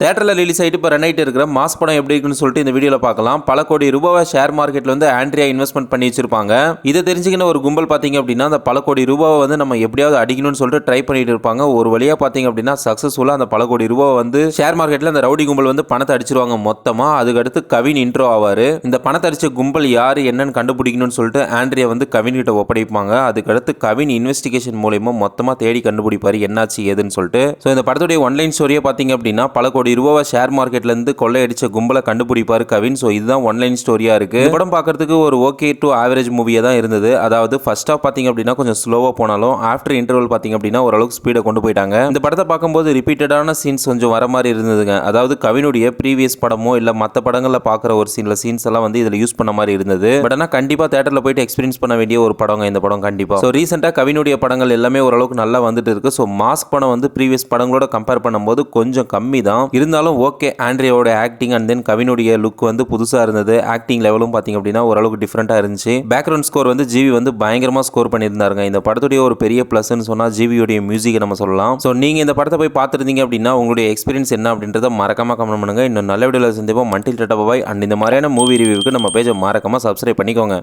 தியேட்டரில் ரிலீஸ் ஆகிட்டு இப்போ ரன் ஆகிட்டு இருக்கிற மாஸ் படம் எப்படி இருக்குன்னு சொல்லிட்டு இந்த வீடியோவில் பார்க்கலாம். பல கோடி ரூபாவை ஷேர் மார்க்கெட்டில் வந்து ஆண்ட்ரியா இன்வெஸ்ட்மெண்ட் பண்ணி வச்சிருப்பாங்க. இதை தெரிஞ்சுக்கின ஒரு கும்பல் பார்த்தீங்க அப்படின்னா அந்த பல கோடி ரூபாவை வந்து நம்ம எப்படியாவது அடிக்கணும்னு சொல்லிட்டு ட்ரை பண்ணிட்டு இருப்பாங்க. ஒரு வழியாக பார்த்தீங்க அப்படின்னா சக்ஸஸ்ஃபுல்லாக அந்த பல கோடி ரூபாவை வந்து ஷேர் மார்க்கெட்டில் அந்த ரவுடி கும்பல் வந்து பணத்தை அடிச்சிருவாங்க மொத்தமாக. அதுக்கடுத்து கவின் இன்ட்ரோ ஆவார். இந்த பணத்தை அடிச்ச கும்பல் யார் என்னன்னு கண்டுபிடிக்கணும்னு சொல்லிட்டு ஆண்ட்ரியா வந்து கவின் கிட்ட ஒப்படைப்பாங்க. அதுக்கடுத்து கவின் இன்வெஸ்டிகேஷன் மூலயமா மொத்தமாக தேடி கண்டுபிடிப்பார் என்னாச்சு ஏதுன்னு சொல்லிட்டு. ஸோ இந்த படத்துடைய ஒன்லைன் ஸ்டோரியை பார்த்தீங்க அப்படின்னா பல கோடி ரூபாவை ஷேர் மார்க்கெட்ல இருந்து கொள்ளையடிச்ச கும்பலை கண்டுபிடிப்பாரு கவின். ஸோ இதுதான் ஒன்லைன் ஸ்டோரியா இருக்கு. இந்த படம் பார்க்கறதுக்கு ஒரு ஓகே டு ஆவரேஜ் மூவியா தான் இருந்தது. அதாவது ஃபர்ஸ்ட் ஹாஃப் பார்த்தீங்க அப்படின்னா கொஞ்சம் ஸ்லோவா போனாலும் ஆஃப்டர் இன்டர்வல் பார்த்தீங்க அப்படின்னா ஓரளவுக்கு ஸ்பீடை கொண்டு போயிட்டாங்க. இந்த படத்தை பார்க்கும்போது ரிப்பீட்டடான சீன்ஸ் கொஞ்சம் வர மாதிரி இருந்ததுங்க. அதாவது கவினுடைய ப்ரீவியஸ் படமோ இல்ல மற்ற படங்களில் பார்க்குற ஒரு சீன்ஸ் எல்லாம் வந்து இதில் யூஸ் பண்ண மாதிரி இருந்தது. பட் ஆனால் கண்டிப்பா தேட்டரில் போயிட்டு எக்ஸ்பீரியன்ஸ் பண்ண வேண்டிய ஒரு படங்க இந்த படம் கண்டிப்பா. ஸோ ரீசெண்டாக கவினுடைய படங்கள் எல்லாமே ஓரளவுக்கு நல்லா வந்துட்டு இருக்கு. ஸோ மாஸ்க் படம் வந்து ப்ரீவியஸ் படங்களோட கம்பேர் பண்ணும்போது கொஞ்சம் கம்மி தான். இருந்தாலும் ஓகே, ஆண்ட்ரியாவோட ஆக்டிங் அண்ட் தென் கவினுடைய லுக் வந்து புதுசாக இருந்தது. ஆக்டிங் லெவலும் பார்த்தீங்க அப்படின்னா ஓரளவுக்கு டிஃப்ரெண்டாக இருந்துச்சு. பேக்ரவுண்ட் ஸ்கோர் வந்து ஜிவி வந்து பயங்கரமாக ஸ்கோர் பண்ணியிருந்தாருங்க. இந்த படத்துடைய ஒரு பெரிய ப்ளஸ்ன்னு சொன்னால் ஜிவியோடைய மியூசிக்கை நம்ம சொல்லலாம். ஸோ நீங்கள் இந்த படத்தை போய் பார்த்துருந்தீங்க அப்படின்னா உங்களுடைய எக்ஸ்பீரியன்ஸ் என்ன அப்படின்றத மறக்காம கமெண்ட் பண்ணுங்க. இன்னும் நல்ல வீடியோவில் சந்திப்போம். Multi tata bye. அண்ட் இந்த மாதிரியான மூவி ரிவ்யூக்கு நம்ம பேஜை மறக்காம சப்ஸ்கிரைப் பண்ணிக்கோங்க.